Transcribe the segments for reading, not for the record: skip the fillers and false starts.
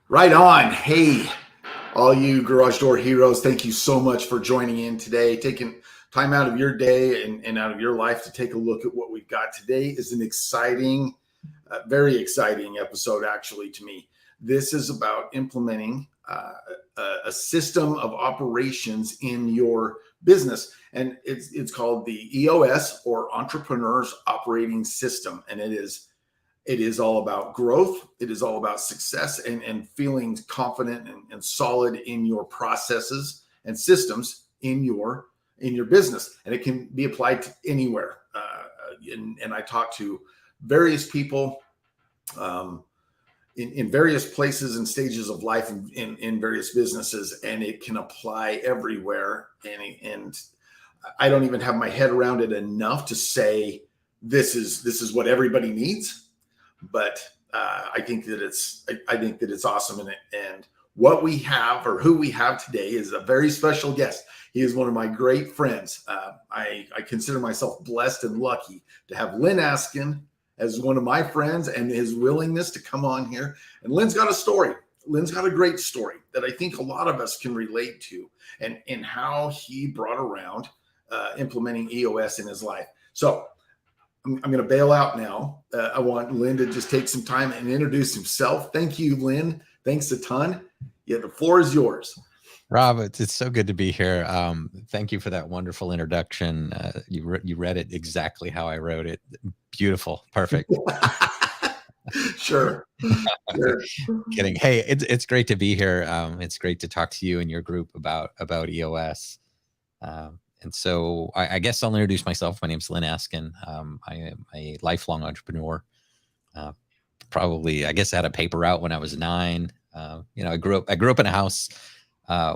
Right on. Hey, all you garage door heroes, thank you so much for joining in today, taking time out of your day and out of your life to take a look at what we've got today. Is an exciting, very exciting episode, actually, to me. This is about implementing a system of operations in your business, and it's called the EOS, or Entrepreneur's Operating System, and it is all about growth. It is all about success and feeling confident and solid in your processes and systems in your business. And it can be applied to anywhere. And I talk to various people in various places and stages of life in various businesses, and it can apply everywhere. And I don't even have my head around it enough to say this is what everybody needs. But I think that it's awesome. And what we have, or who we have today, is a very special guest. He is one of my great friends. I consider myself blessed and lucky to have Lyn Askin as one of my friends, and his willingness to come on here. And Lyn's got a story. Lyn's got a great story that I think a lot of us can relate to, and how he brought around implementing EOS in his life. So I'm going to bail out now. I want Lyn to just take some time and introduce himself. Thank you, Lyn. Thanks a ton. Yeah, the floor is yours. Rob, it's so good to be here. Thank you for that wonderful introduction. You read it exactly how I wrote it. Beautiful. Perfect. Sure. Kidding. Hey, it's great to be here. It's great to talk to you and your group about EOS. And so I guess I'll introduce myself. My name's Lyn Askin. I am a lifelong entrepreneur. Probably, I guess, I had a paper route when I was 9. I grew up in a house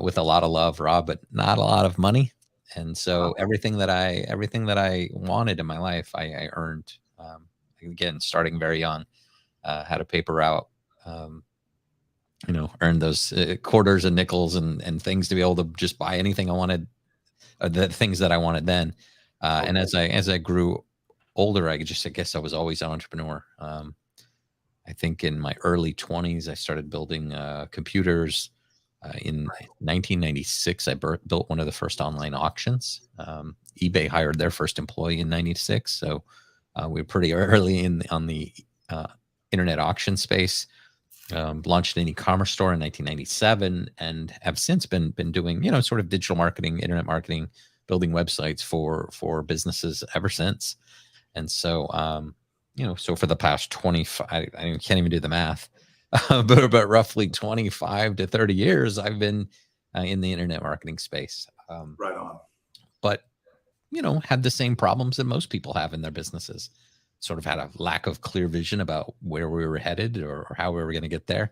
with a lot of love, Rob, but not a lot of money. And so everything that I wanted in my life, I earned. Again, starting very young, had a paper route. Earned those quarters and nickels and things to be able to just buy anything I wanted. The things that I wanted then. And as I grew older, I guess I was always an entrepreneur. I think in my early 20s, I started building computers. In 1996, I built one of the first online auctions. eBay hired their first employee in 96. So we were pretty early on the internet auction space. Launched an e-commerce store in 1997, and have since been doing sort of digital marketing, internet marketing, building websites for businesses ever since. And so so for the past 25, I can't even do the math, but roughly 25 to 30 years, I've been in the internet marketing space. Right on. But had the same problems that most people have in their businesses. Sort of had a lack of clear vision about where we were headed or how we were going to get there.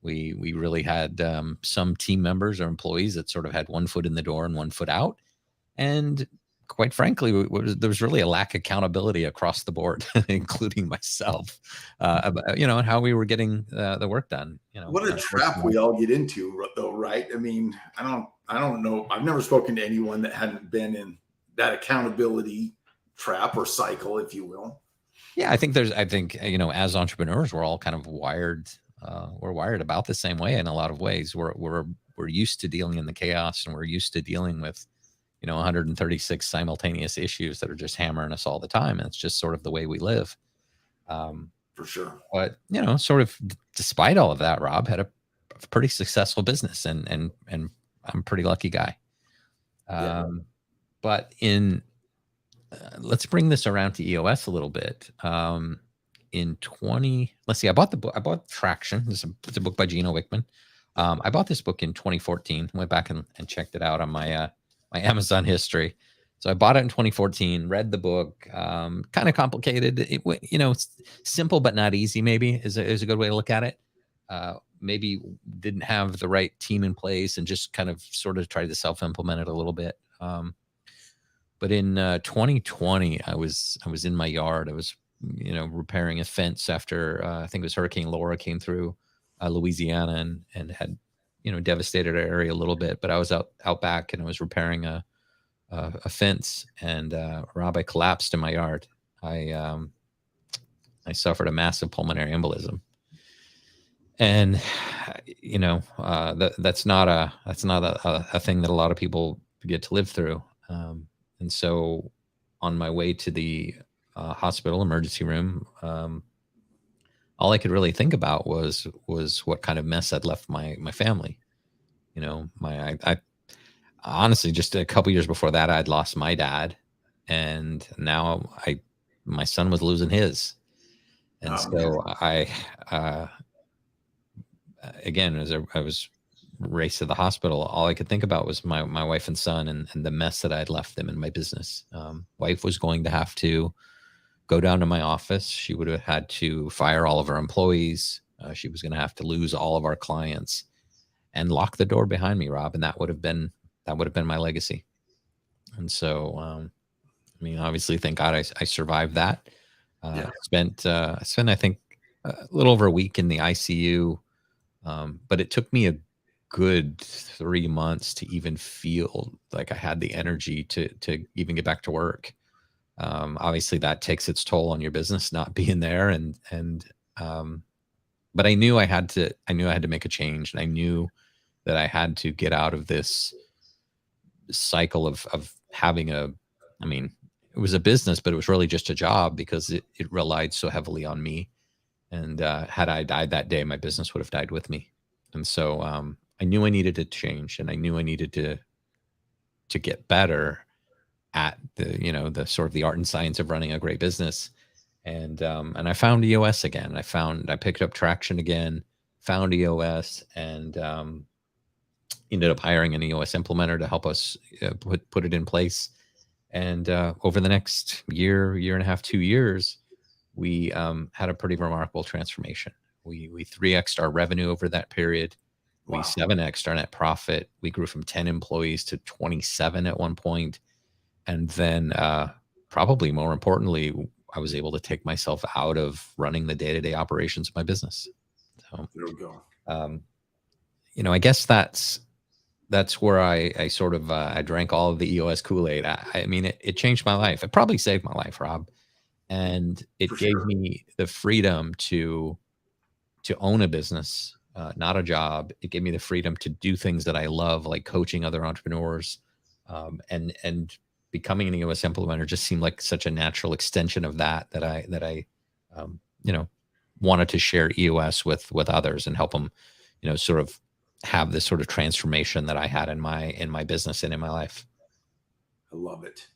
We really had some team members or employees that sort of had one foot in the door and one foot out. And quite frankly, there was really a lack of accountability across the board, including myself, about, and how we were getting the work done. What a trap we all get into, though, right? I mean, I don't know. I've never spoken to anyone that hadn't been in that accountability trap or cycle, if you will. Yeah, I think as entrepreneurs, we're all kind of wired. We're wired about the same way in a lot of ways. We're used to dealing in the chaos, and we're used to dealing with 136 simultaneous issues that are just hammering us all the time. And it's just sort of the way we live. For sure. But sort of despite all of that, Rob had a pretty successful business, and I'm a pretty lucky guy. But let's bring this around to EOS a little bit. I bought the book. I bought Traction. It's a book by Gino Wickman. I bought this book in 2014. Went back and checked it out on my Amazon history. So I bought it in 2014. Read the book. Kind of complicated. It's simple but not easy. Maybe is a good way to look at it. Maybe didn't have the right team in place and just kind of sort of tried to self-implement it a little bit. But in 2020, I was in my yard. I was, repairing a fence after I think it was Hurricane Laura came through Louisiana and had, devastated our area a little bit. But I was out back, and I was repairing a fence, and Rob, I collapsed in my yard. I suffered a massive pulmonary embolism, and that's not a thing that a lot of people get to live through. And so on my way to the hospital emergency room, all I could really think about was what kind of mess I'd left my family. I honestly, just a couple years before that, I'd lost my dad, and now my son was losing his. And Oh, man. so again, as I was raced to the hospital, all I could think about was my wife and son, and the mess that I'd left them in my business. Wife was going to have to go down to my office. She would have had to fire all of our employees. She was going to have to lose all of our clients and lock the door behind me, Rob. And that would have been my legacy. And so, I mean, obviously, thank God I survived that. Yeah. Spent, I think, a little over a week in the ICU. But it took me a good 3 months to even feel like I had the energy to even get back to work. Obviously that takes its toll on your business, not being there. But I knew I had to make a change, and I knew that I had to get out of this cycle of having I mean, it was a business, but it was really just a job because it relied so heavily on me. And had I died that day, my business would have died with me. And so I knew I needed to change, and I knew I needed to get better at the sort of the art and science of running a great business. And I found EOS again. I picked up traction again, found EOS, and ended up hiring an EOS implementer to help us put it in place. And over the next year and a half, 2 years, we had a pretty remarkable transformation. We 3x'd our revenue over that period. We Wow. 7x'd our net profit. We grew from 10 employees to 27 at one point. And then probably more importantly, I was able to take myself out of running the day-to-day operations of my business. So There we go. I guess that's where I sort of I drank all of the EOS Kool-Aid. I mean, it changed my life. It probably saved my life, Rob. And it For gave sure. me the freedom to own a business, not a job. It gave me the freedom to do things that I love, like coaching other entrepreneurs, and becoming an EOS implementer just seemed like such a natural extension of that I wanted to share EOS with others and help them, sort of have this sort of transformation that I had in my business and in my life. I love it.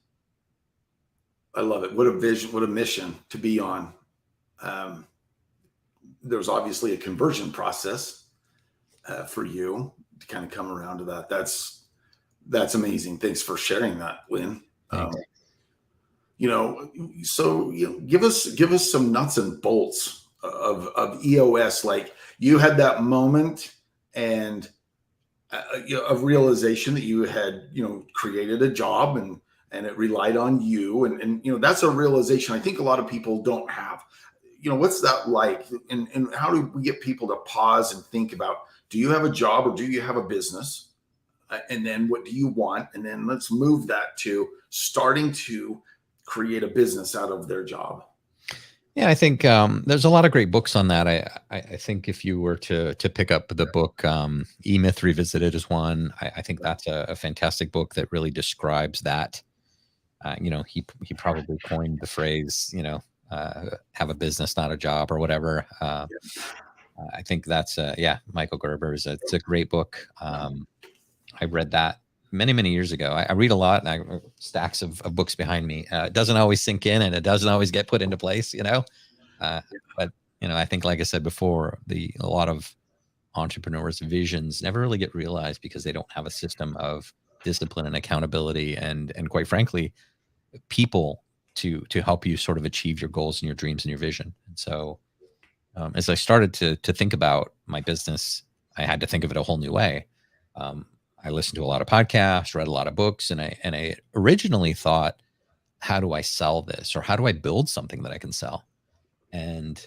I love it. What a vision, what a mission to be on. There's obviously a conversion process for you to kind of come around to that. That's amazing. Thanks for sharing that, Lyn. So give us some nuts and bolts of EOS. Like, you had that moment and of realization that you had created a job and it relied on you, and that's a realization I think a lot of people don't have. What's that like, and how do we get people to pause and think about, do you have a job or do you have a business? And then what do you want? And then let's move that to starting to create a business out of their job. Yeah, I think there's a lot of great books on that. I think if you were to pick up the book, E-Myth Revisited is one. I think that's a fantastic book that really describes that. He probably coined the phrase, have a business, not a job, or whatever. I think that's Michael Gerber's. It's a great book. I read that many years ago. I read a lot, and I stacks of books behind me. It doesn't always sink in, and it doesn't always get put into place, but I think, like I said before, a lot of entrepreneurs' visions never really get realized because they don't have a system of discipline and accountability, and quite frankly, people to help you sort of achieve your goals and your dreams and your vision. And so as I started to think about my business, I had to think of it a whole new way. I listened to a lot of podcasts, read a lot of books, and I originally thought, how do I sell this, or how do I build something that I can sell? And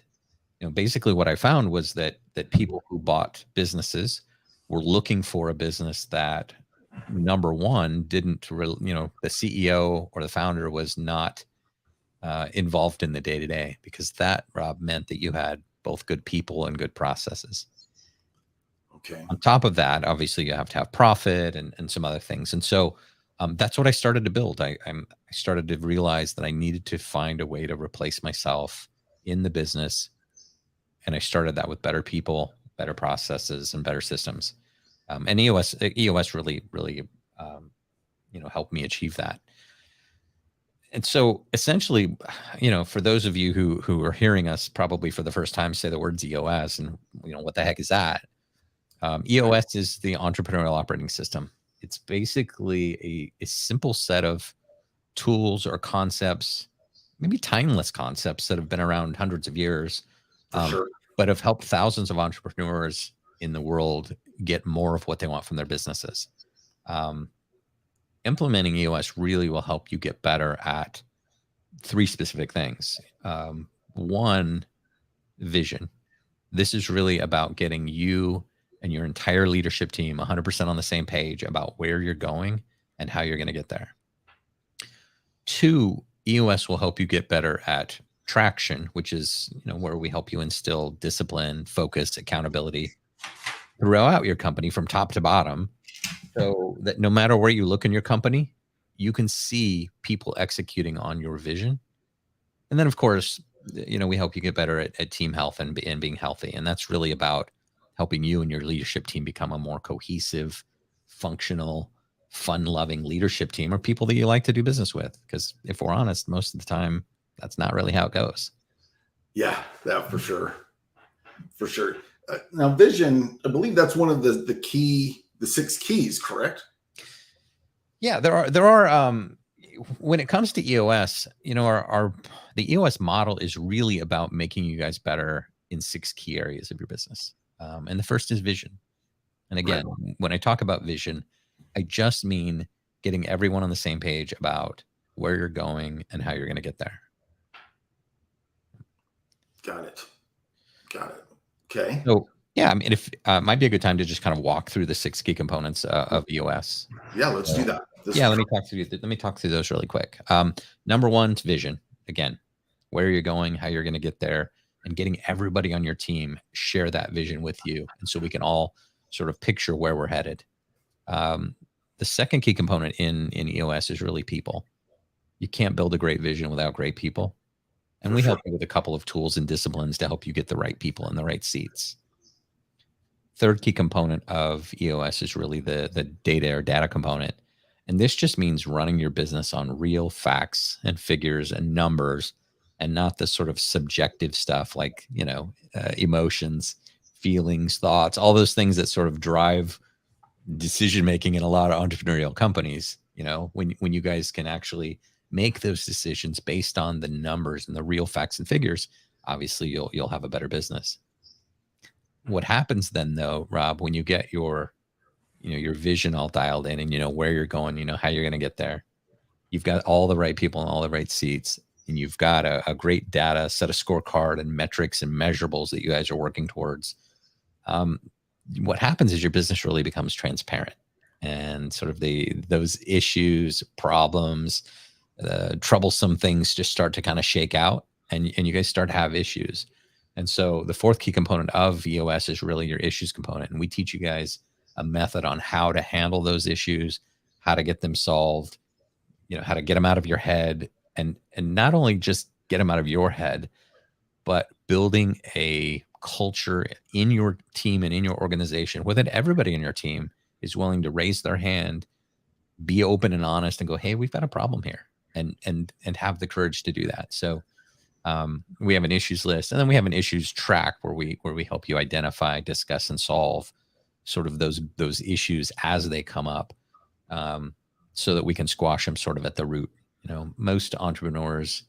basically what I found was that people who bought businesses were looking for a business that, number one, didn't really, the CEO or the founder was not involved in the day-to-day, because that, Rob, meant that you had both good people and good processes. Okay. On top of that, obviously you have to have profit and some other things. And so that's what I started to build. I started to realize that I needed to find a way to replace myself in the business. And I started that with better people, better processes, and better systems. And EOS really, really, helped me achieve that. And so essentially, for those of you who are hearing us probably for the first time say the words EOS and, what the heck is that? EOS is the entrepreneurial operating system. It's basically a simple set of tools or concepts, maybe timeless concepts that have been around hundreds of years, For sure. but have helped thousands of entrepreneurs in the world get more of what they want from their businesses. Implementing EOS really will help you get better at three specific things. One, vision. This is really about getting you and your entire leadership team 100% on the same page about where you're going and how you're going to get there. Two, EOS will help you get better at traction, which is, where we help you instill discipline, focus, accountability throughout your company from top to bottom, so that no matter where you look in your company, you can see people executing on your vision. And then, of course, we help you get better at team health and being healthy. And that's really about helping you and your leadership team become a more cohesive, functional, fun-loving leadership team, or people that you like to do business with. Because if we're honest, most of the time, that's not really how it goes. Yeah, for sure. For sure. Now, vision, I believe that's one of the 6 keys, correct? Yeah, there are when it comes to EOS, the EOS model is really about making you guys better in 6 key areas of your business. And the first is vision. And again, when I talk about vision, I just mean getting everyone on the same page about where you're going and how you're going to get there. Got it. Okay. So, yeah, I mean, if might be a good time to just kind of walk through the 6 key components of EOS. Yeah, let's do that. Let me talk through those really quick. Number one is vision. Again, where you're going, how you're going to get there, and getting everybody on your team share that vision with you, and so we can all sort of picture where we're headed. The second key component in EOS is really people. You can't build a great vision without great people. And we help you with a couple of tools and disciplines to help you get the right people in the right seats. Third key component of EOS is really the data or data component. And this just means running your business on real facts and figures and numbers, and not the sort of subjective stuff like, emotions, feelings, thoughts, all those things that sort of drive decision-making in a lot of entrepreneurial companies. When you guys can actually make those decisions based on the numbers and the real facts and figures, obviously you'll have a better business. What happens then, though, Rob, when you get your vision all dialed in and where you're going, how you're going to get there, you've got all the right people in all the right seats, and you've got a great data set of scorecard and metrics and measurables that you guys are working towards. What happens is your business really becomes transparent, and sort of those issues, problems, troublesome things just start to kind of shake out, and you guys start to have issues. And so the fourth key component of EOS is really your issues component. And we teach you guys a method on how to handle those issues, how to get them solved, how to get them out of your head, and not only just get them out of your head, but building a culture in your team and in your organization where that everybody in your team is willing to raise their hand, be open and honest, and go, hey, we've got a problem here, and have the courage to do that. So we have an issues list, and then we have an issues track where we help you identify, discuss, and solve sort of those issues as they come up, so that we can squash them sort of at the root. Most entrepreneurs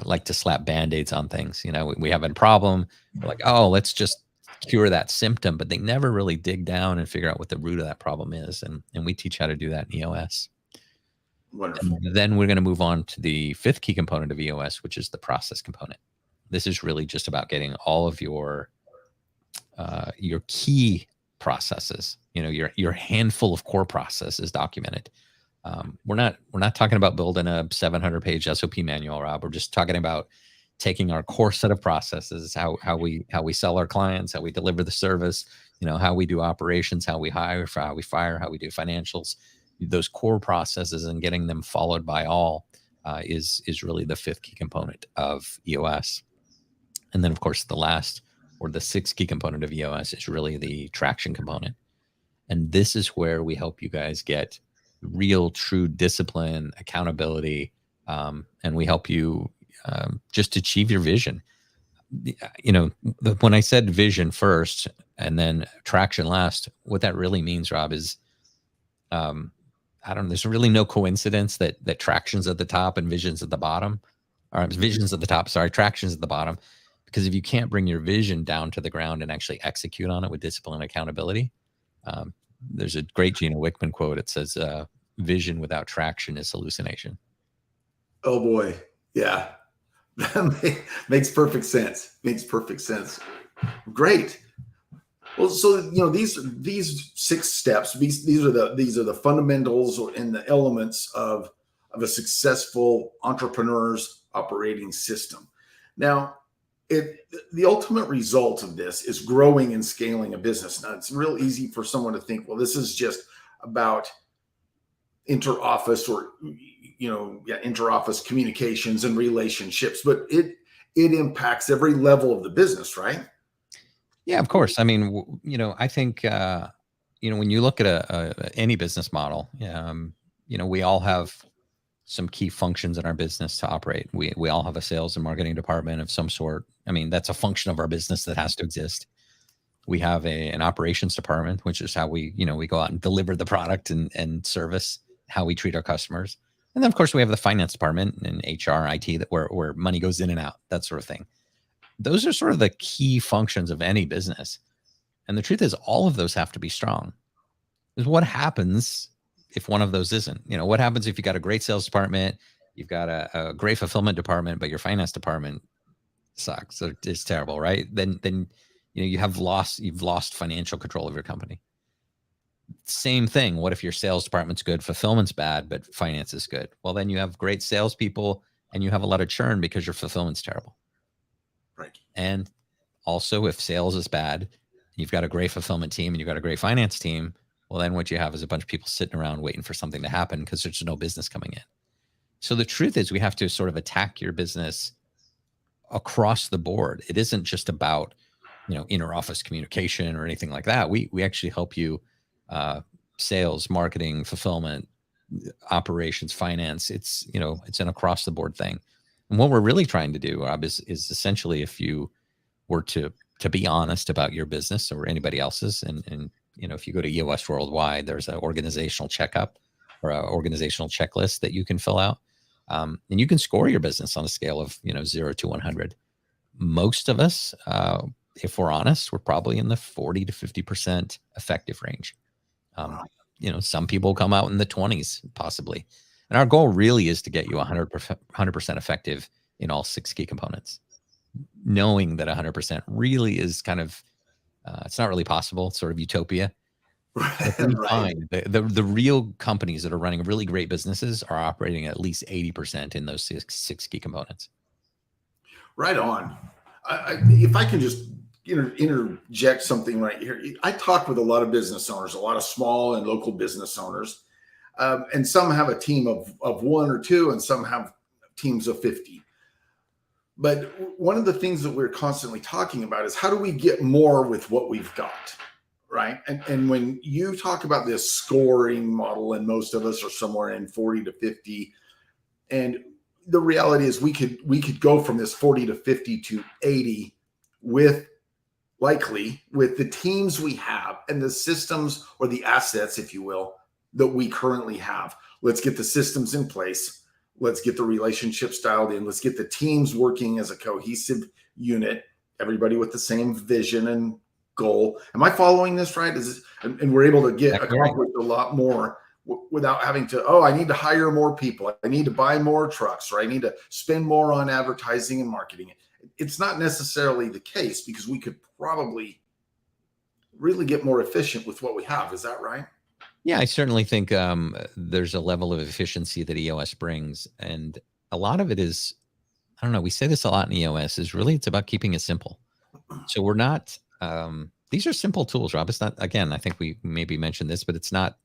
like to slap band-aids on things. We have a problem, we're like, oh, let's just cure that symptom, but they never really dig down and figure out what the root of that problem is. And we teach how to do that in EOS. Wonderful. And then we're going to move on to the fifth key component of EOS, which is the process component. This is really just about getting all of your key processes, your handful of core processes documented. We're not talking about building a 700-page SOP manual, Rob. We're just talking about taking our core set of processes, how we sell our clients, how we deliver the service, how we do operations, how we hire, how we fire, how we do financials, those core processes, and getting them followed by all is really the fifth key component of EOS. And then, of course, the last, or the sixth key component of EOS, is really the traction component. And this is where we help you guys get real, true discipline, accountability, and we help you just achieve your vision. When I said vision first and then traction last, what that really means, Rob, is I don't know. There's really no coincidence that traction's at the top and vision's at the bottom. Or vision's at the top. Sorry, traction's at the bottom. Because if you can't bring your vision down to the ground and actually execute on it with discipline and accountability, there's a great Gino Wickman quote. It says, "Vision without traction is hallucination." Oh boy, yeah. That makes perfect sense. Makes perfect sense. Great. Well, so these 6 steps. These are the fundamentals and the elements of a successful entrepreneur's operating system. Now, the ultimate result of this is growing and scaling a business. Now, it's real easy for someone to think, well, this is just about interoffice or interoffice communications and relationships, but it impacts every level of the business, right? Yeah, of course. I mean, I think when you look at any business model, we all have some key functions in our business to operate. We all have a sales and marketing department of some sort. I mean, that's a function of our business that has to exist. We have an operations department, which is how we go out and deliver the product and service, how we treat our customers. And then, of course, we have the finance department and HR, IT, where money goes in and out, that sort of thing. Those are sort of the key functions of any business. And the truth is, all of those have to be strong. Because what happens if one of those isn't? What happens if you got a great sales department, you've got a great fulfillment department, but your finance department sucks? It's terrible, right? Then you've lost financial control of your company. Same thing. What if your sales department's good, fulfillment's bad, but finance is good? Well, then you have great salespeople and you have a lot of churn because your fulfillment's terrible. Right. And also, if sales is bad, you've got a great fulfillment team and you've got a great finance team, well, then what you have is a bunch of people sitting around waiting for something to happen because there's no business coming in. So the truth is, we have to sort of attack your business across the board. It isn't just about, inter-office communication or anything like that. We actually help you sales, marketing, fulfillment, operations, finance. It's an across the board thing. And what we're really trying to do, Rob, is essentially, if you were to be honest about your business or anybody else's, and if you go to EOS Worldwide, there's an organizational checkup or an organizational checklist that you can fill out, and you can score your business on a scale of 0 to 100. Most of us, if we're honest, we're probably in the 40 to 50% effective range. Some people come out in the 20s possibly. And our goal really is to get you 100% effective in all 6 key components, knowing that 100% really is kind of, it's not really possible. It's sort of utopia. Right. The real companies that are running really great businesses are operating at least 80% in those six key components. Right on. If I can just interject something right here. I talk with a lot of business owners, a lot of small and local business owners, and some have a team of 1 or 2, and some have teams of 50. But one of the things that we're constantly talking about is how do we get more with what we've got, right? And when you talk about this scoring model, and most of us are somewhere in 40 to 50, and the reality is we could go from this 40 to 50 to 80 with the teams we have and the systems, or the assets, if you will, that we currently have. Let's get the systems in place. Let's get the relationships dialed in. Let's get the teams working as a cohesive unit, everybody with the same vision and goal. Am I following this right? And we're able to accomplish a lot more without having to, I need to hire more people. I need to buy more trucks, or I need to spend more on advertising and marketing. It's not necessarily the case, because we could probably really get more efficient with what we have. Is that right? Yeah, I certainly think there's a level of efficiency that EOS brings. And a lot of it is, I don't know, we say this a lot in EOS, is really it's about keeping it simple. So we're not, these are simple tools, Rob. It's not, again, I think we maybe mentioned this, but it's not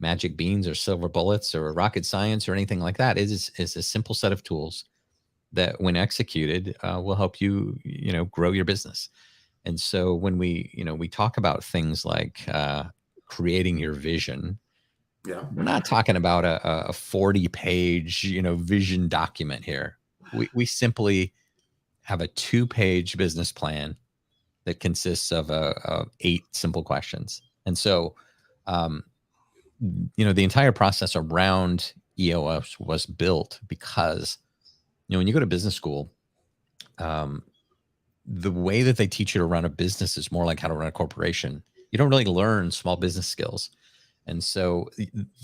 magic beans or silver bullets or rocket science or anything like that. It is a simple set of tools that when executed will help you, grow your business. And so when we talk about things like creating your vision, Yeah. we're not talking about a 40-page, vision document here. We simply have a 2-page business plan that consists of 8 simple questions. And so, the entire process around EOS was built because, when you go to business school, the way that they teach you to run a business is more like how to run a corporation. You don't really learn small business skills. And so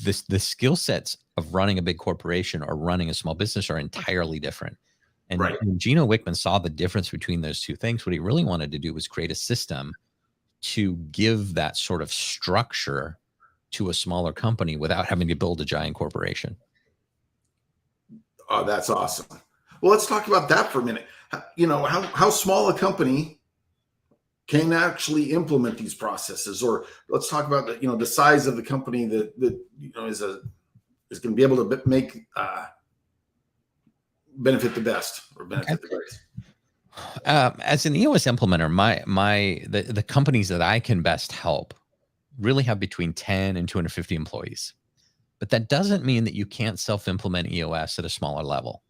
the skill sets of running a big corporation or running a small business are entirely different. And Right. when Gino Wickman saw the difference between those two things, what he really wanted to do was create a system to give that sort of structure to a smaller company without having to build a giant corporation. Oh, that's awesome. Well, let's talk about that for a minute. How small a company can actually implement these processes, or let's talk about the size of the company that is going to be able to make benefit the best or benefit the greatest. As an EOS implementer, the companies that I can best help really have between 10 and 250 employees. But that doesn't mean that you can't self-implement EOS at a smaller level.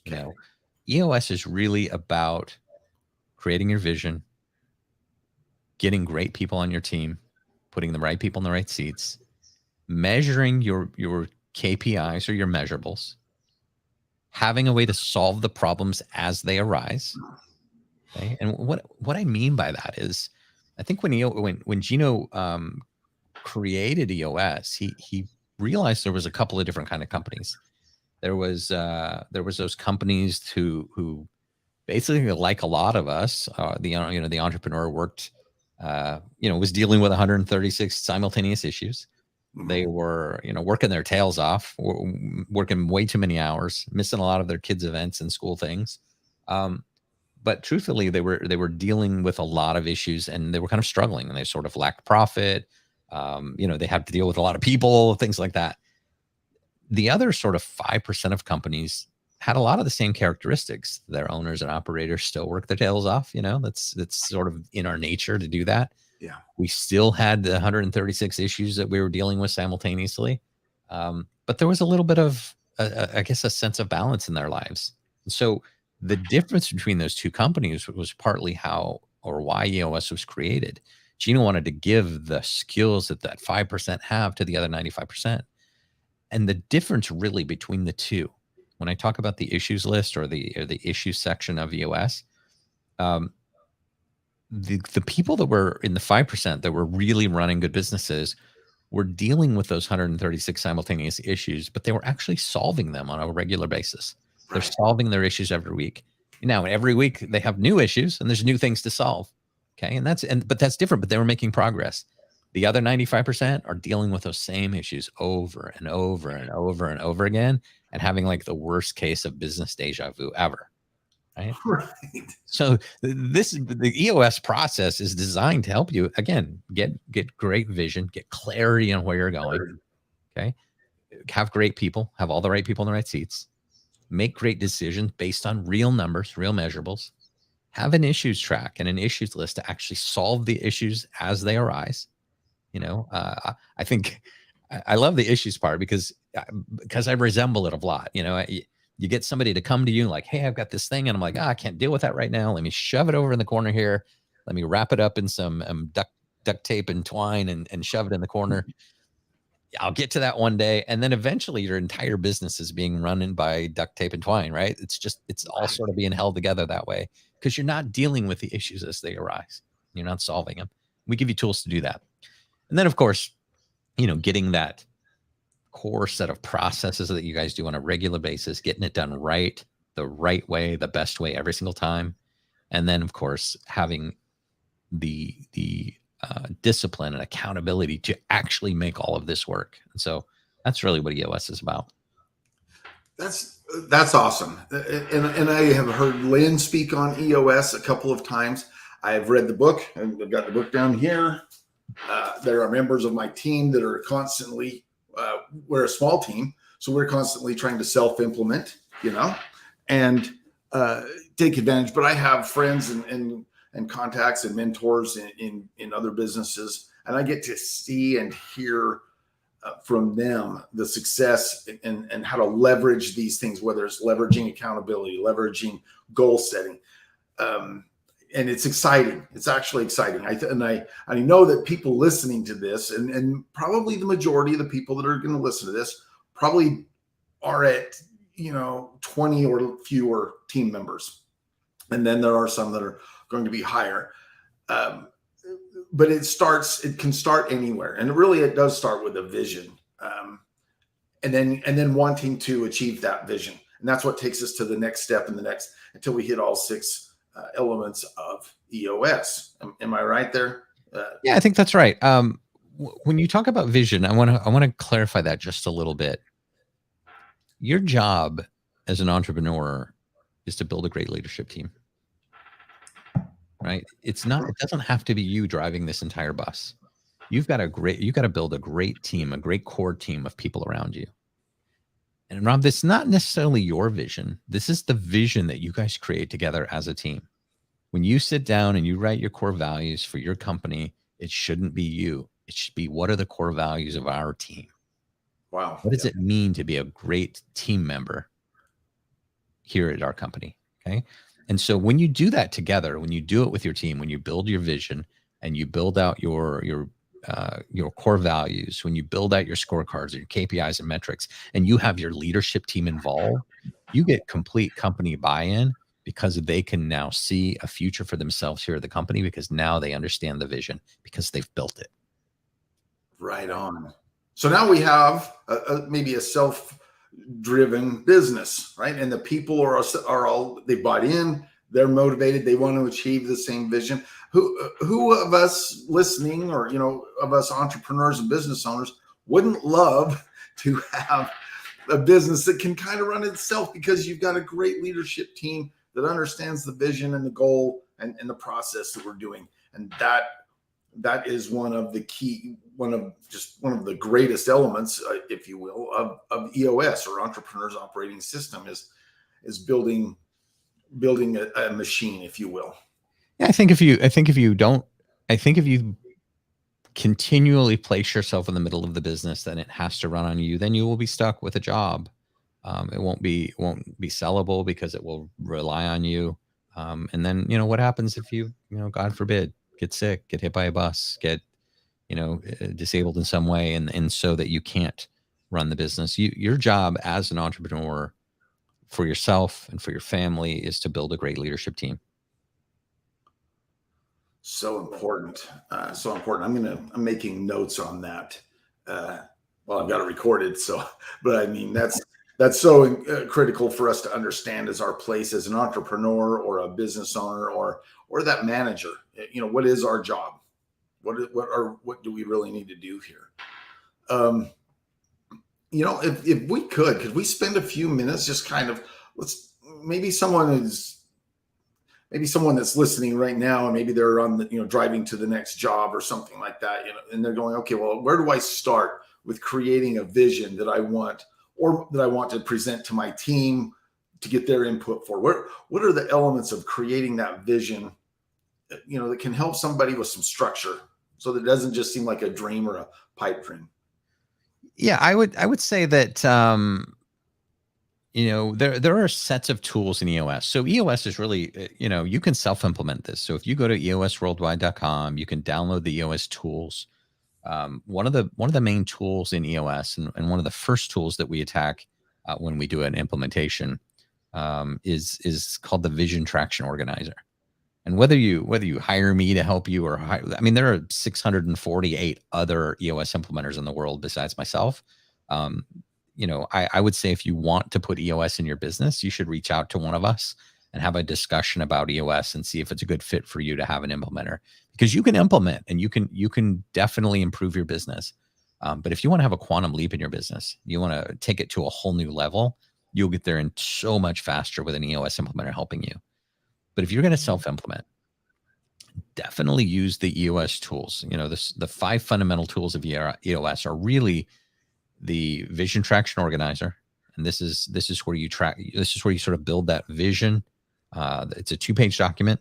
Okay. EOS is really about creating your vision, getting great people on your team, putting the right people in the right seats, measuring your KPIs or your measurables, having a way to solve the problems as they arise. Okay. And what I mean by that is, I think when Gino created EOS, he realized there was a couple of different kind of companies. There was those companies who basically, like a lot of us, the entrepreneur worked, was dealing with 136 simultaneous issues. They were, working their tails off, working way too many hours, missing a lot of their kids' events and school things. But truthfully, they were dealing with a lot of issues, and they were kind of struggling, and they sort of lacked profit. They had to deal with a lot of people, things like that. The other sort of 5% of companies had a lot of the same characteristics. Their owners and operators still work their tails off. That's sort of in our nature to do that. Yeah. We still had the 136 issues that we were dealing with simultaneously. But there was a little bit of, I guess, a sense of balance in their lives. And so the difference between those two companies was partly how or why EOS was created. Gino wanted to give the skills that 5% have to the other 95%. And the difference really between the two, when I talk about the issues list or the issues section of EOS, the people that were in the 5% that were really running good businesses were dealing with those 136 simultaneous issues, but they were actually solving them on a regular basis. They're solving their issues every week. Now, every week they have new issues and there's new things to solve. Okay. But that's different, but they were making progress. The other 95% are dealing with those same issues over and over and over and over again, and having like the worst case of business deja vu ever. Right. So the EOS process is designed to help you, again, get great vision, get clarity on where you're going. Okay. Have great people, have all the right people in the right seats, make great decisions based on real numbers, real measurables, have an issues track and an issues list to actually solve the issues as they arise. I think I love the issues part because I resemble it a lot. You get somebody to come to you like, hey, I've got this thing. And I'm like, I can't deal with that right now. Let me shove it over in the corner here. Let me wrap it up in some duct tape and twine and shove it in the corner. I'll get to that one day. And then eventually your entire business is being run by duct tape and twine, right? It's all sort of being held together that way because you're not dealing with the issues as they arise. You're not solving them. We give you tools to do that. And then, of course, getting that core set of processes that you guys do on a regular basis, getting it done right, the right way, the best way every single time. And then, of course, having the discipline and accountability to actually make all of this work. And so that's really what EOS is about. That's awesome. And I have heard Lyn speak on EOS a couple of times. I've read the book. I've got the book down here. There are members of my team that are constantly, we're a small team, so we're constantly trying to self-implement, and take advantage. But I have friends and contacts and mentors in other businesses, and I get to see and hear from them the success and how to leverage these things, whether it's leveraging accountability, leveraging goal setting. And it's exciting. It's actually exciting. I know that people listening to this, and probably the majority of the people that are going to listen to this probably are at 20 or fewer team members, and then there are some that are going to be higher. But it can start anywhere, and really it does start with a vision, and then wanting to achieve that vision, and that's what takes us to the next step and the next until we hit all 6 elements of EOS. Am I right there? Yeah, I think that's right. When you talk about vision, I want to clarify that just a little bit. Your job as an entrepreneur is to build a great leadership team, right? It doesn't have to be you driving this entire bus. You've got to build a great team, a great core team of people around you. And Rob, this is not necessarily your vision. This is the vision that you guys create together as a team. When you sit down and you write your core values for your company, it shouldn't be you. It should be, what are the core values of our team? Wow. What does it mean to be a great team member here at our company? Okay. And so when you do that together, when you do it with your team, when you build your vision and you build out your core values, when you build out your scorecards or your KPIs and metrics, and you have your leadership team involved, you get complete company buy-in because they can now see a future for themselves here at the company because now they understand the vision because they've built it. Right on. So now we have maybe a self-driven business, right? And the people are all, they bought in, they're motivated, they want to achieve the same vision. Who of us listening, or of us entrepreneurs and business owners, wouldn't love to have a business that can kind of run itself because you've got a great leadership team that understands the vision and the goal and the process that we're doing. And that is one of the greatest elements, if you will, of EOS, or Entrepreneurs Operating System, is building a machine, if you will. Yeah, I think if you continually place yourself in the middle of the business, then it has to run on you. Then you will be stuck with a job. It won't be sellable because it will rely on you. And then what happens if you God forbid, get sick, get hit by a bus, get disabled in some way, and so that you can't run the business. Your job as an entrepreneur, for yourself and for your family, is to build a great leadership team. So important. So important. I'm making notes on that. Well, I've got it recorded. But I mean, that's so critical for us to understand as our place as an entrepreneur or a business owner or that manager. What is our job? What do we really need to do here? If we could we spend a few minutes just kind of, maybe someone that's listening right now, and maybe they're on the, driving to the next job or something like that, and they're going, okay, well, where do I start with creating a vision that I want, or that I want to present to my team to get their input for? What are the elements of creating that vision, that can help somebody with some structure so that it doesn't just seem like a dream or a pipe dream? Yeah, I would say that, there are sets of tools in EOS. So EOS is really, you can self-implement this. So if you go to eosworldwide.com, you can download the EOS tools. One of the main tools in EOS, and one of the first tools that we attack when we do an implementation, is called the Vision Traction Organizer. And whether you hire me to help you, or there are 648 other EOS implementers in the world besides myself. I would say if you want to put EOS in your business, you should reach out to one of us and have a discussion about EOS and see if it's a good fit for you to have an implementer, because you can implement and you can definitely improve your business. But if you want to have a quantum leap in your business, you want to take it to a whole new level, you'll get there in so much faster with an EOS implementer helping you. But if you're going to self-implement, definitely use the EOS tools. The 5 fundamental tools of EOS are really the vision traction organizer. And this is where you sort of build that vision. It's a 2-page document.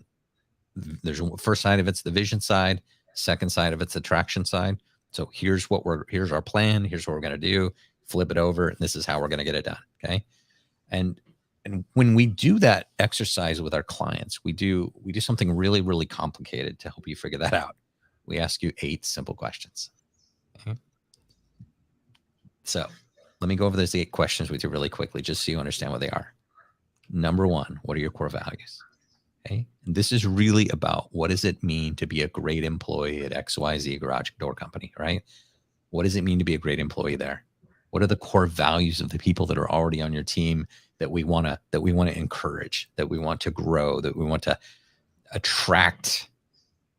There's first side of it's the vision side, second side of it's the traction side. So here's our plan. Here's what we're going to do. Flip it over. And this is how we're going to get it done. Okay. And when we do that exercise with our clients, we do something really, really complicated to help you figure that out. We ask you 8 simple questions. Okay? So let me go over those 8 questions with you really quickly, just so you understand what they are. Number 1, what are your core values? Okay. And this is really about, what does it mean to be a great employee at XYZ Garage Door Company, right? What does it mean to be a great employee there? What are the core values of the people that are already on your team that we want to encourage, that we want to grow, that we want to attract,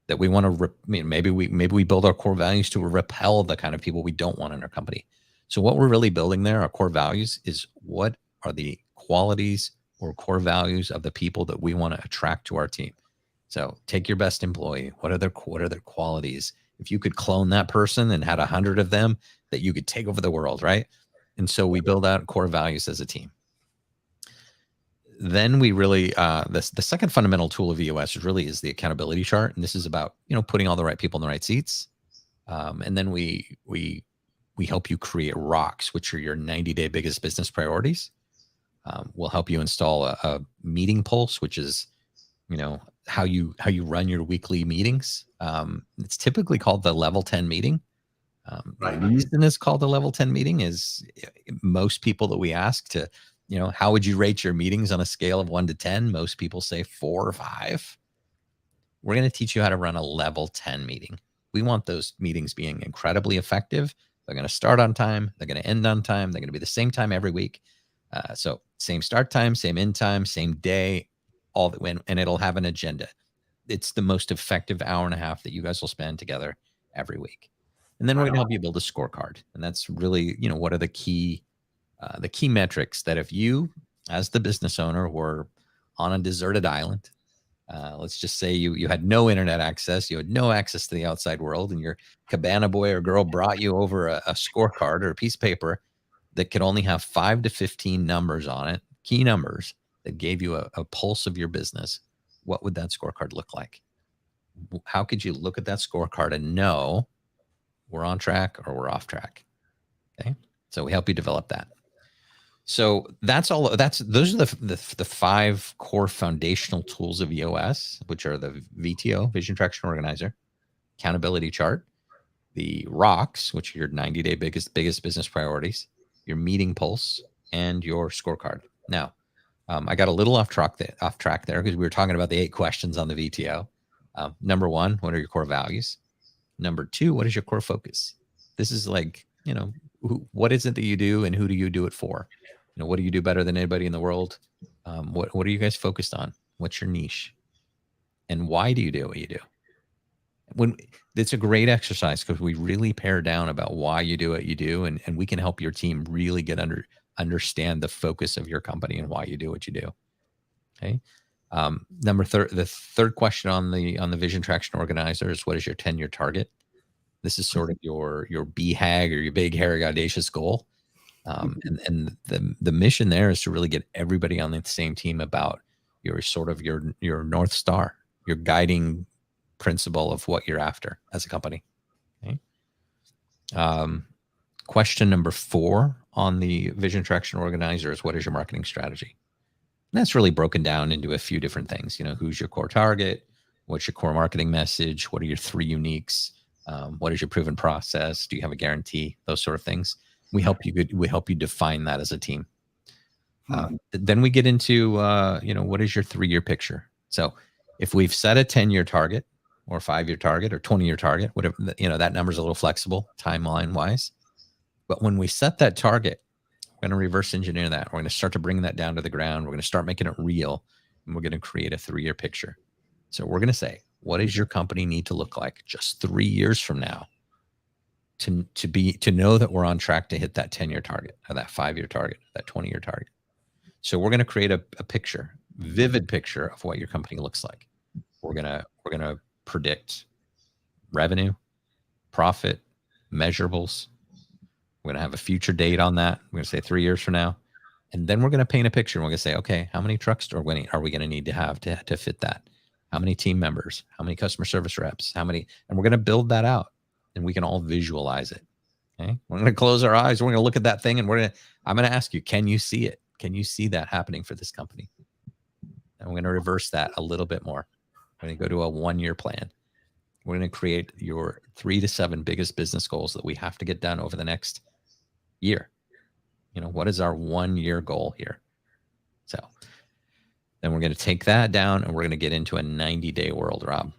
that we want to maybe we build our core values to repel the kind of people we don't want in our company. So what we're really building there, our core values, is what are the qualities or core values of the people that we want to attract to our team. So take your best employee. What are their qualities? If you could clone that person and had 100 of them, that you could take over the world, right? And so we build out core values as a team. Then we really, the second fundamental tool of EOS is the accountability chart. And this is about, putting all the right people in the right seats. And then we help you create rocks, which are your 90-day biggest business priorities. We'll help you install a meeting pulse, which is, how you run your weekly meetings. It's typically called the level 10 meeting. Right. The reason it's called the level 10 meeting is most people that we ask to, how would you rate your meetings on a scale of 1 to 10? Most people say 4 or 5. We're going to teach you how to run a level 10 meeting. We want those meetings being incredibly effective. They're going to start on time. They're going to end on time. They're going to be the same time every week. So same start time, same end time, same day, and it'll have an agenda. It's the most effective hour and a half that you guys will spend together every week. And then we're going to help you build a scorecard. And that's really, what are the key metrics that if you, as the business owner, were on a deserted island, let's just say you had no internet access, you had no access to the outside world, and your cabana boy or girl brought you over a scorecard or a piece of paper that could only have 5 to 15 numbers on it, key numbers that gave you a pulse of your business, what would that scorecard look like? How could you look at that scorecard and know we're on track or we're off track? Okay. So we help you develop that. So those are the 5 core foundational tools of EOS, which are the VTO, Vision Traction Organizer, accountability chart, the rocks, which are your 90-day biggest business priorities, your meeting pulse, and your scorecard. Now, I got a little off track there because we were talking about the 8 questions on the VTO. Number 1, what are your core values? Number 2, what is your core focus? This is like, what is it that you do and who do you do it for? What do you do better than anybody in the world? What are you guys focused on? What's your niche? And why do you do what you do? It's a great exercise because we really pare down about why you do what you do, and we can help your team really understand the focus of your company and why you do what you do. Okay. The third question on the Vision Traction Organizer is, what is your 10-year target? This is sort of your BHAG or your big, hairy, audacious goal. And the mission there is to really get everybody on the same team about your North Star, your guiding principle of what you're after as a company. Okay. Question number 4 on the Vision Traction Organizer is, what is your marketing strategy? And that's really broken down into a few different things. Who's your core target? What's your core marketing message? What are your 3 uniques? What is your proven process? Do you have a guarantee? Those sort of things. We help you define that as a team. Then we get into, what is your 3-year picture? So if we've set a 10-year target or 5-year target or 20-year target, whatever, that number's a little flexible timeline wise. But when we set that target, we're going to reverse engineer that. We're going to start to bring that down to the ground. We're going to start making it real, and we're going to create a 3-year picture. So we're going to say, what does your company need to look like just 3 years from now to know that we're on track to hit that 10-year target or that 5-year target, that 20-year target? So we're going to create a picture, vivid picture of what your company looks like. We're gonna predict revenue, profit, measurables. We're going to have a future date on that. We're going to say 3 years from now. And then we're going to paint a picture. And we're going to say, okay, how many trucks are we going to need to have to fit that? How many team members? How many customer service reps? How many? And we're going to build that out, and we can all visualize it. Okay. We're going to close our eyes. We're going to look at that thing, and I'm going to ask you, can you see it? Can you see that happening for this company? And we're going to reverse that a little bit more. We're going to go to a 1-year plan. We're going to create your 3 to 7 biggest business goals that we have to get done over the next year. What is our 1-year goal here? So then we're going to take that down, and we're going to get into a 90-day world, Rob.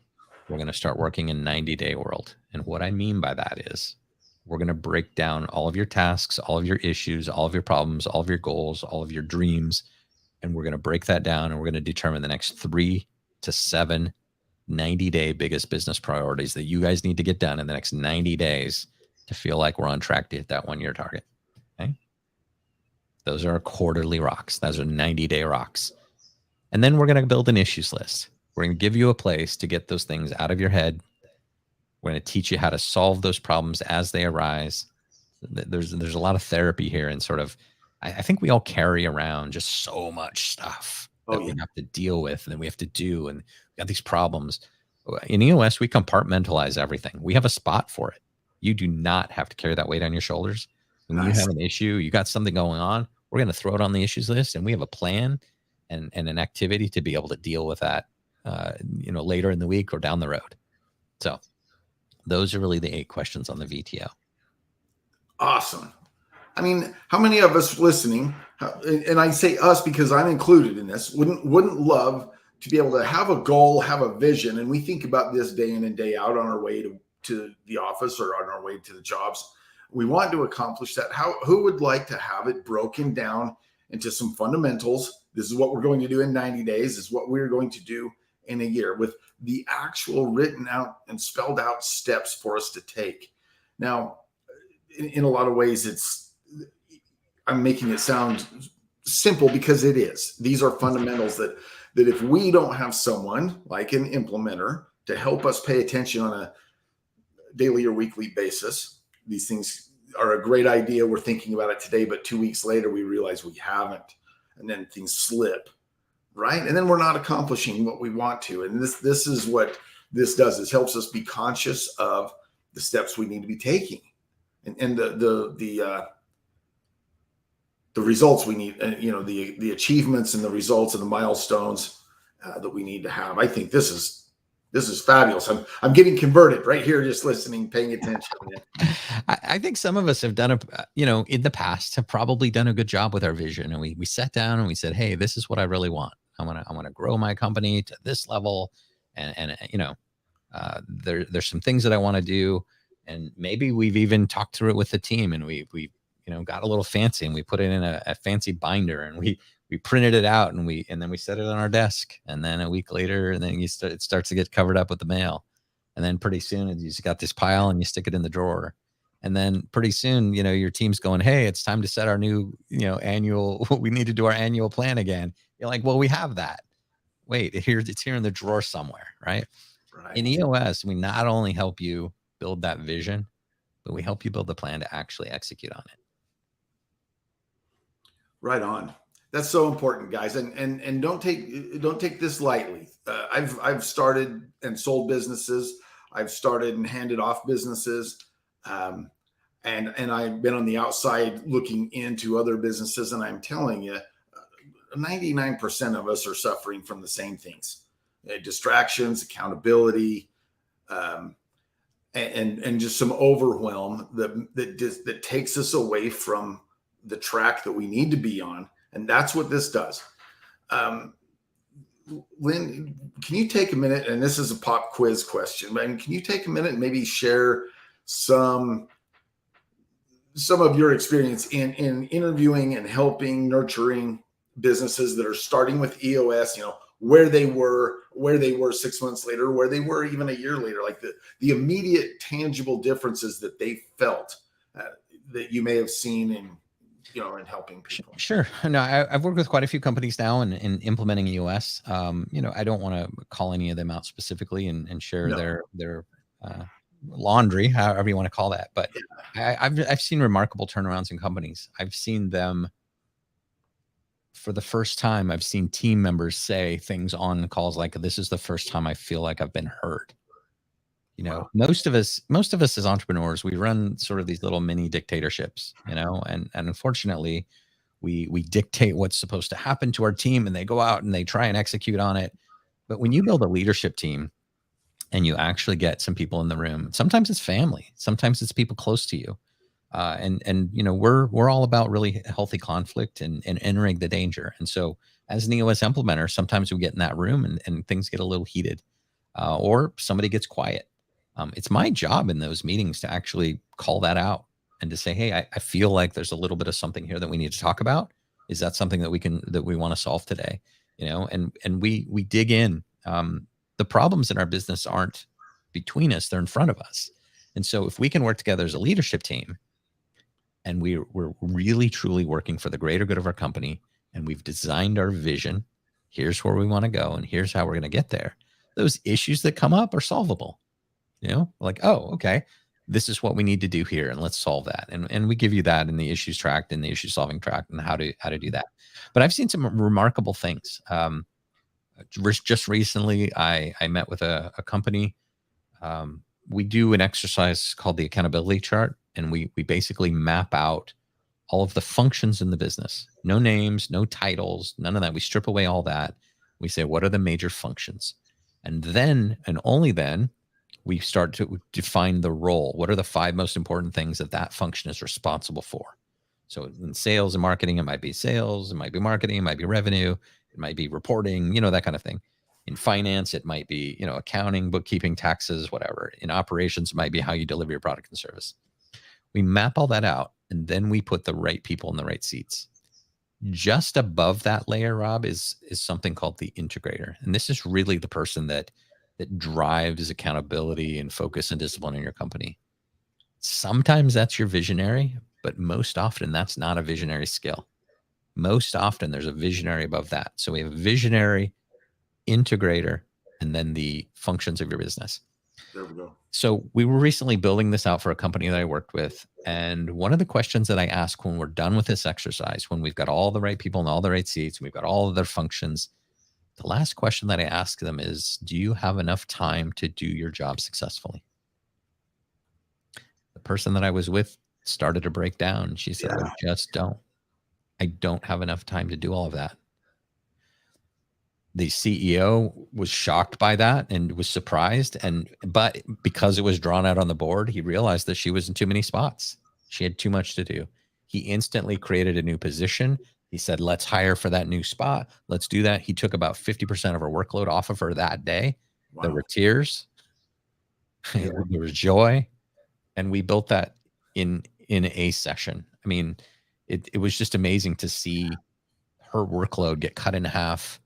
We're going to start working in 90-day world. And what I mean by that is we're going to break down all of your tasks, all of your issues, all of your problems, all of your goals, all of your dreams. And we're going to break that down, and we're going to determine the next 3 to 7 90-day biggest business priorities that you guys need to get done in the next 90 days to feel like we're on track to hit that 1-year target. Okay. Those are quarterly rocks. Those are 90-day rocks. And then we're going to build an issues list. We're going to give you a place to get those things out of your head. We're going to teach you how to solve those problems as they arise. There's a lot of therapy here, and sort of, I think we all carry around just so much stuff that we have to deal with, and then we have to do, and we got these problems. In EOS, we compartmentalize everything. We have a spot for it. You do not have to carry that weight on your shoulders. When you have an issue, you got something going on, we're going to throw it on the issues list, and we have a plan and an activity to be able to deal with that, later in the week or down the road. So those are really the 8 questions on the VTO. Awesome. I mean, how many of us listening, and I say us because I'm included in this, wouldn't love to be able to have a goal, have a vision, and we think about this day in and day out on our way to the office or on our way to the jobs. We want to accomplish that. Who would like to have it broken down into some fundamentals? This is what we're going to do in 90 days. This is what we're going to do in a year, with the actual written out and spelled out steps for us to take. Now, in a lot of ways, I'm making it sound simple because it is. These are fundamentals that if we don't have someone like an implementer to help us pay attention on a daily or weekly basis, these things are a great idea. We're thinking about it today, but 2 weeks later, we realize we haven't. And then things slip, right? And then we're not accomplishing what we want to. And this is what this does. It helps us be conscious of the steps we need to be taking, and the results we need, the achievements and the results and the milestones that we need to have. I think this is fabulous. I'm getting converted right here, just listening, paying attention. I think some of us have done in the past have probably done a good job with our vision, and we sat down and we said, hey, this is what I really want. I want to grow my company to this level, and there's some things that I want to do, and maybe we've even talked through it with the team, and we got a little fancy, and we put it in a fancy binder, and we printed it out, and then we set it on our desk, and then a week later, and then it starts to get covered up with the mail, and then pretty soon you just got this pile, and you stick it in the drawer, and then pretty soon your team's going, hey, it's time to set our new annual. We need to do our annual plan again. You're like, well, we have that. Wait, it's here in the drawer somewhere, right? In EOS, we not only help you build that vision, but we help you build the plan to actually execute on it. Right on. That's so important, guys. And don't take this lightly. I've started and sold businesses. I've started and handed off businesses. And I've been on the outside looking into other businesses. And I'm telling you, 99% of us are suffering from the same things: distractions, accountability, and just some overwhelm that takes us away from the track that we need to be on. And that's what this does. Lyn, can you take a minute? And this is a pop quiz question, but can you take a minute and maybe share some of your experience in interviewing and helping nurturing businesses that are starting with EOS, where they were 6 months later, where they were even a year later, like the immediate tangible differences that they felt that you may have seen in and helping people. Sure. No, I've worked with quite a few companies now in implementing EOS. I don't want to call any of them out specifically and share their laundry, however you want to call that. But I've seen remarkable turnarounds in companies. I've seen them for the first time. I've seen team members say things on calls like, "This is the first time I feel like I've been heard." Wow. Most of us as entrepreneurs, we run sort of these little mini dictatorships, and unfortunately, we dictate what's supposed to happen to our team, and they go out and they try and execute on it. But when you build a leadership team and you actually get some people in the room, sometimes it's family, sometimes it's people close to you, and we're all about really healthy conflict and entering the danger. And so as an EOS implementer, sometimes we get in that room and things get a little heated, or somebody gets quiet. It's my job in those meetings to actually call that out and to say, "Hey, I feel like there's a little bit of something here that we need to talk about. Is that something that we want to solve today?" And we dig in. The problems in our business aren't between us; they're in front of us. And so if we can work together as a leadership team, and we're really truly working for the greater good of our company, and we've designed our vision, here's where we want to go, and here's how we're going to get there. Those issues that come up are solvable. Like, oh, okay, this is what we need to do here, and let's solve that. And we give you that in the issues tract and the issue solving tract and how to do that. But I've seen some remarkable things. Just recently, I met with a company. We do an exercise called the accountability chart, and we basically map out all of the functions in the business. No names, no titles, none of that. We strip away all that. We say, what are the major functions? And then, and only then, we start to define the role. What are the 5 most important things that function is responsible for? So in sales and marketing, it might be sales, it might be marketing, it might be revenue, it might be reporting, that kind of thing. In finance, it might be, accounting, bookkeeping, taxes, whatever. In operations, it might be how you deliver your product and service. We map all that out, and then we put the right people in the right seats. Just above that layer, Rob, is something called the integrator. And this is really the person that drives accountability and focus and discipline in your company. Sometimes that's your visionary, but most often that's not a visionary skill. Most often there's a visionary above that. So we have a visionary, integrator, and then the functions of your business. There we go. So we were recently building this out for a company that I worked with. And one of the questions that I ask when we're done with this exercise, when we've got all the right people in all the right seats, and we've got all of their functions, the last question that I ask them is, do you have enough time to do your job successfully? The person that I was with started to break down. She said, I just don't. I don't have enough time to do all of that. The CEO was shocked by that and was surprised. But because it was drawn out on the board, he realized that she was in too many spots. She had too much to do. He instantly created a new position. He said, let's hire for that new spot. Let's do that. He took about 50% of her workload off of her that day. Wow. There were tears. Yeah. There was joy. And we built that in a session. I mean, it was just amazing to see her workload get cut in half,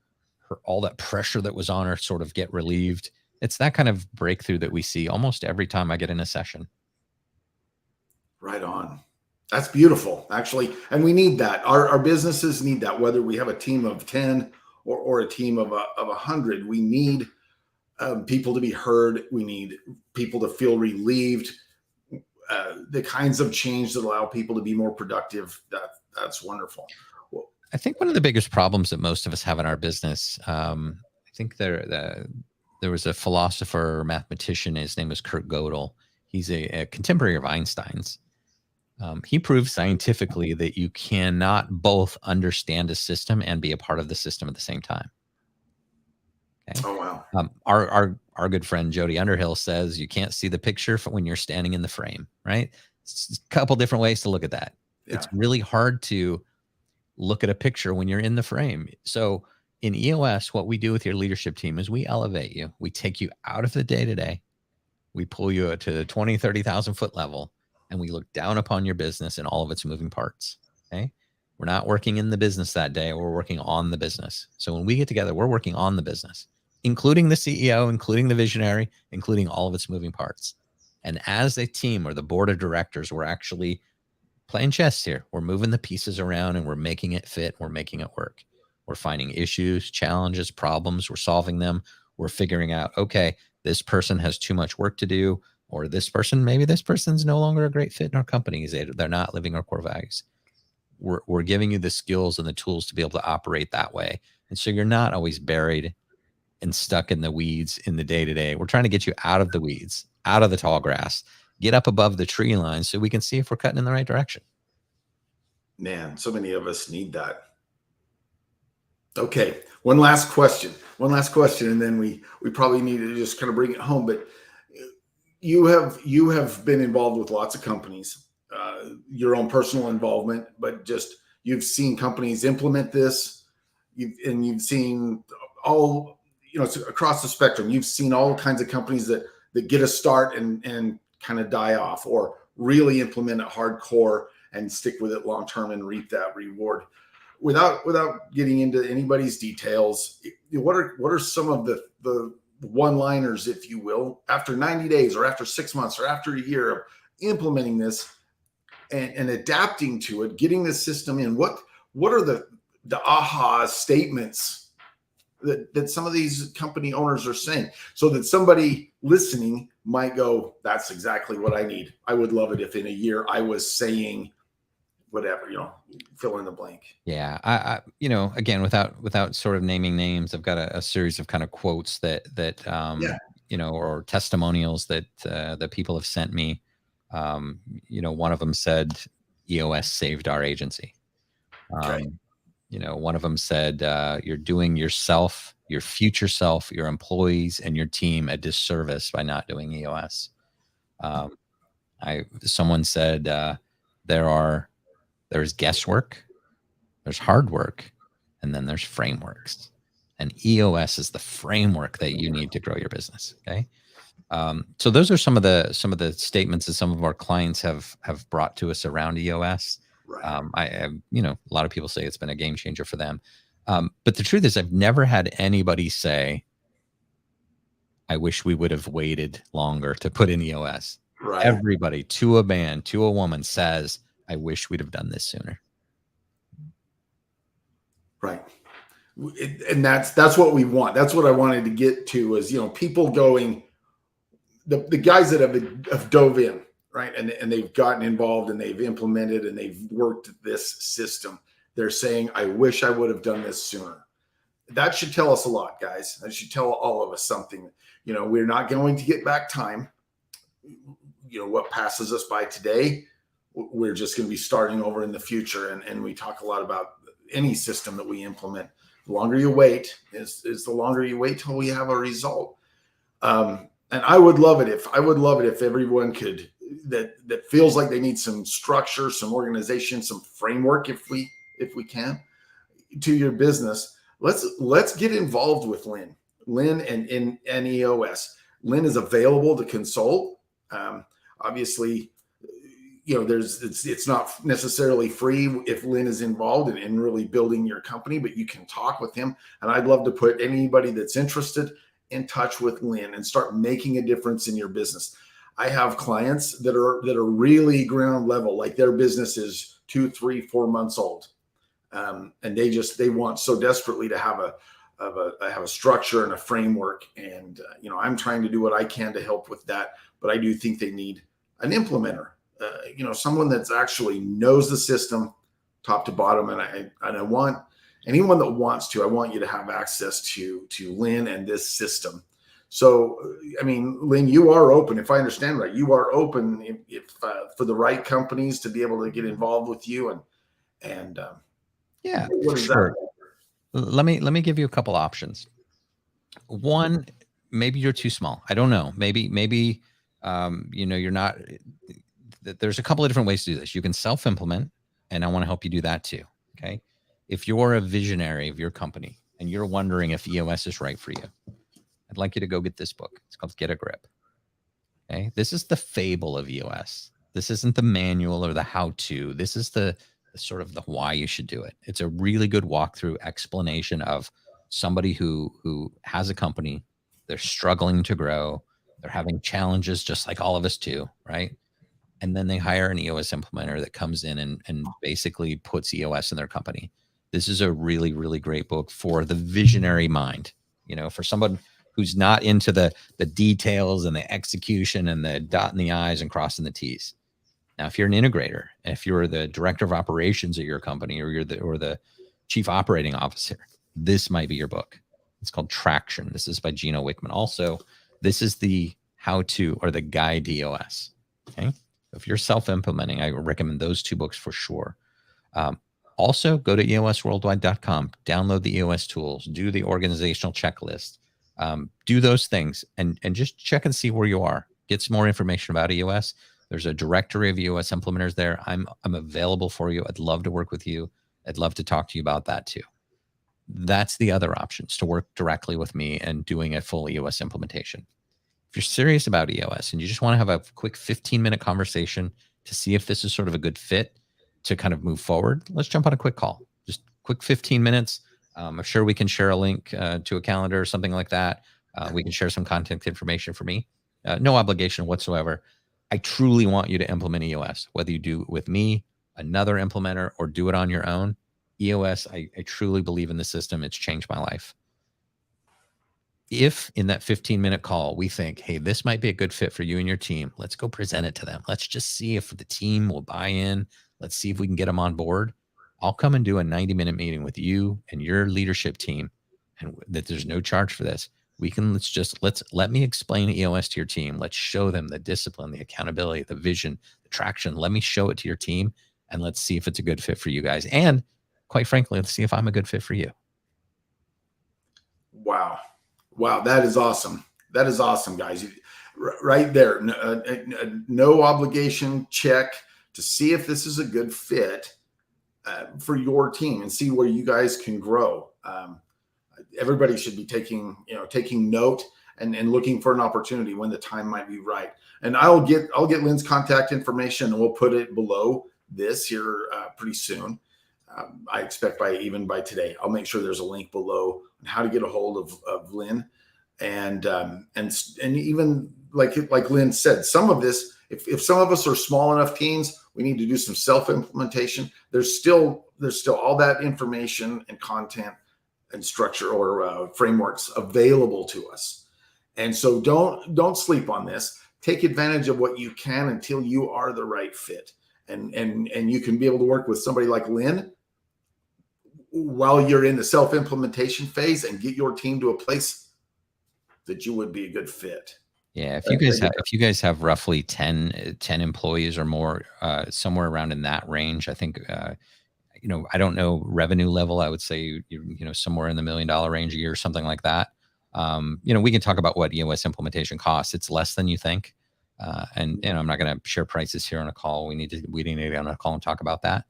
all that pressure that was on her sort of get relieved. It's that kind of breakthrough that we see almost every time I get in a session. Right on. That's beautiful, actually. And we need that. Our businesses need that, whether we have a team of 10 or a team of 100. We need people to be heard. We need people to feel relieved. The kinds of change that allow people to be more productive. That's wonderful. I think one of the biggest problems that most of us have in our business, I think there was a philosopher or mathematician. His name was Kurt Gödel. He's a contemporary of Einstein's. He proved scientifically that you cannot both understand a system and be a part of the system at the same time. Okay? Oh, wow. Our good friend Jody Underhill says you can't see the picture when you're standing in the frame, right? It's a couple different ways to look at that. Yeah. It's really hard to look at a picture when you're in the frame. So in EOS, what we do with your leadership team is we elevate you. We take you out of the day-to-day. We pull you to the 20, 30,000 foot level, and we look down upon your business and all of its moving parts. Okay. We're not working in the business that day. We're working on the business. So when we get together, we're working on the business, including the CEO, including the visionary, including all of its moving parts. And as a team or the board of directors, we're actually playing chess here. We're moving the pieces around and we're making it fit. We're making it work. We're finding issues, challenges, problems. We're solving them. We're figuring out, okay, this person has too much work to do, or this person, maybe this person's no longer a great fit in our company. They're not living our core values. We're giving you the skills and the tools to be able to operate that way. And so you're not always buried and stuck in the weeds in the day-to-day. We're trying to get you out of the weeds, out of the tall grass, get up above the tree line so we can see if we're cutting in the right direction. Man, so many of us need that. Okay, one last question, and then we probably need to just kind of bring it home. But you have been involved with lots of companies, your own personal involvement, but just you've seen companies implement this, you've seen all, across the spectrum. You've seen all kinds of companies that get a start and kind of die off, or really implement it hardcore and stick with it long term and reap that reward. Without getting into anybody's details, what are some of the one-liners, if you will, after 90 days or after 6 months or after a year of implementing this and adapting to it, getting the system in? What are the aha statements that some of these company owners are saying, so that somebody listening might go, that's exactly what I need. I would love it if in a year I was saying whatever, fill in the blank. Yeah. I again, without sort of naming names, I've got a series of kind of quotes that or testimonials that people have sent me. One of them said, EOS saved our agency. Okay. One of them said, you're doing yourself, your future self, your employees, and your team a disservice by not doing EOS. Someone said, there's guesswork, there's hard work, and then there's frameworks. And EOS is the framework that you need to grow your business. Okay. So those are some of the statements that some of our clients have brought to us around EOS. Right. A lot of people say it's been a game changer for them. But the truth is, I've never had anybody say, I wish we would have waited longer to put in EOS. Right. Everybody, to a man, to a woman, says, I wish we'd have done this sooner. Right. And that's what we want. That's what I wanted to get to, is, people going, the guys that have dove in, right, and they've gotten involved and they've implemented and they've worked this system. They're saying, I wish I would have done this sooner. That should tell us a lot, guys. That should tell all of us something. We're not going to get back time. What passes us by today, we're just going to be starting over in the future. And we talk a lot about any system that we implement. The longer you wait is the longer you wait till we have a result. And I would love it if everyone could, that feels like they need some structure, some organization, some framework, if we can, to your business. Let's get involved with Lyn and EOS. Lyn is available to consult. Obviously, it's not necessarily free if Lyn is involved in really building your company, but you can talk with him. And I'd love to put anybody that's interested in touch with Lyn and start making a difference in your business. I have clients that are really ground level, like their business is 2, 3, 4 months old. And they want so desperately to have a structure and a framework. And, I'm trying to do what I can to help with that, but I do think they need an implementer, someone that's actually knows the system top to bottom. And I want anyone that wants to, I want you to have access to Lyn and this system. So, Lyn, you are open, if I understand right, you are open if for the right companies to be able to get involved with you and yeah, for sure. Let me give you a couple options. One, maybe you're too small. I don't know. Maybe you're not. There's a couple of different ways to do this. You can self-implement, and I want to help you do that too. Okay. If you're a visionary of your company and you're wondering if EOS is right for you, I'd like you to go get this book. It's called Get a Grip. Okay. This is the fable of EOS. This isn't the manual or the how-to. This is the sort of the why you should do it. It's a really good walkthrough explanation of somebody who has a company. They're struggling to grow. They're having challenges just like all of us too, right? and then they hire an EOS implementer that comes in and basically puts EOS in their company. This is a really, really great book for the visionary mind, for someone who's not into the details and the execution and the dotting the I's and crossing the T's. Now, if you're an integrator, if you're the director of operations at your company, or you're the chief operating officer, this might be your book. It's called Traction. This is by Gino Wickman. Also, this is the how-to or the guide to EOS. Okay. If you're self-implementing, I recommend those two books for sure. Also, go to eosworldwide.com, download the EOS tools, do the organizational checklist, do those things, and just check and see where you are. Get some more information about EOS. There's a directory of EOS implementers there. I'm available for you. I'd love to work with you. I'd love to talk to you about that too. That's the other options, to work directly with me and doing a full EOS implementation. If you're serious about EOS and you just want to have a quick 15-minute conversation to see if this is sort of a good fit to kind of move forward, let's jump on a quick call. Just quick 15 minutes. I'm sure we can share a link to a calendar or something like that. We can share some contact information for me. No obligation whatsoever. I truly want you to implement EOS, whether you do it with me, another implementer, or do it on your own. EOS, I truly believe in the system. It's changed my life. If in that 15-minute call, we think, hey, this might be a good fit for you and your team, let's go present it to them. Let's just see if the team will buy in. Let's see if we can get them on board. I'll come and do a 90-minute meeting with you and your leadership team, and that there's no charge for this. Let me explain EOS to your team. Let's show them the discipline, the accountability, the vision, the traction. Let me show it to your team, and let's see if it's a good fit for you guys. And quite frankly, let's see if I'm a good fit for you. Wow. That is awesome. That is awesome, guys. Right there. No obligation check to see if this is a good fit for your team and see where you guys can grow. Everybody should be taking note and looking for an opportunity when the time might be right. And I'll get Lyn's contact information, and we'll put it below this here pretty soon. I expect by today. I'll make sure there's a link below on how to get a hold of Lyn, and even like Lyn said, some of this, if some of us are small enough teams, we need to do some self-implementation. There's still all that information and content and structure or frameworks available to us. And so don't sleep on this. Take advantage of what you can until you are the right fit. And you can be able to work with somebody like Lyn while you're in the self-implementation phase and get your team to a place that you would be a good fit. Yeah, if you guys have roughly 10 employees or more, somewhere around in that range, I think I don't know revenue level. I would say somewhere in the $1 million range a year, something like that. We can talk about what EOS implementation costs. It's less than you think. And I'm not going to share prices here on a call. We need to get on a call and talk about that.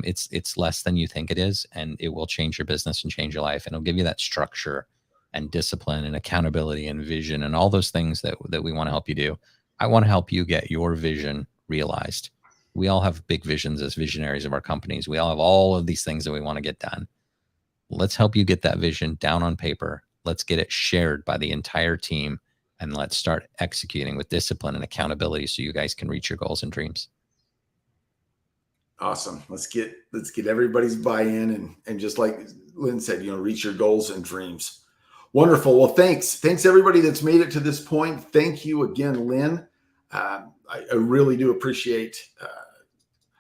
It's less than you think it is, and it will change your business and change your life. And it'll give you that structure and discipline and accountability and vision and all those things that we want to help you do. I want to help you get your vision realized. We all have big visions as visionaries of our companies. We all have all of these things that we want to get done. Let's help you get that vision down on paper. Let's get it shared by the entire team, and let's start executing with discipline and accountability so you guys can reach your goals and dreams. Awesome. Let's get everybody's buy-in and just like Lyn said, reach your goals and dreams. Wonderful. Well, thanks everybody that's made it to this point. Thank you again, Lyn. I really do appreciate.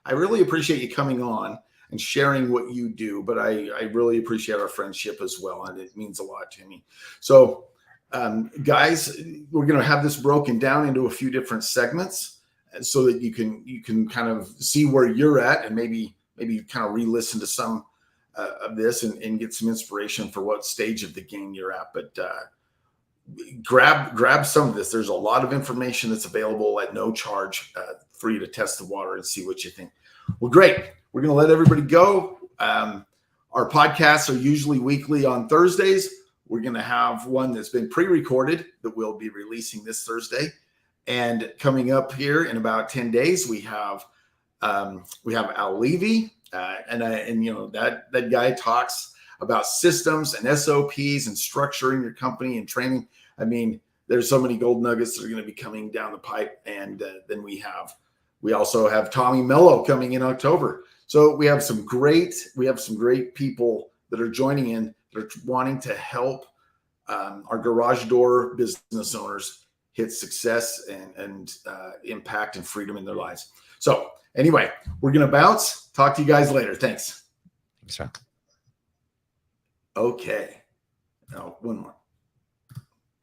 I really appreciate you coming on and sharing what you do, but I really appreciate our friendship as well, and it means a lot to me. So, guys, we're going to have this broken down into a few different segments, so that you can kind of see where you're at, and maybe kind of re-listen to some of this and get some inspiration for what stage of the game you're at. But grab some of this. There's a lot of information that's available at no charge for you to test the water and see what you think. Well, great. We're going to let everybody go. Our podcasts are usually weekly on Thursdays. We're going to have one that's been pre-recorded that we'll be releasing this Thursday. And coming up here in about 10 days, we have Al Levy, and that guy talks about systems and SOPs and structuring your company and training. I mean, there's so many gold nuggets that are going to be coming down the pipe. And then we have We also have Tommy Mello coming in October. So we have some great people that are joining in, that are wanting to help our garage door business owners hit success and impact and freedom in their lives. So anyway, we're going to bounce. Talk to you guys later. Thanks. Thanks, Rob. Okay. Now, one more.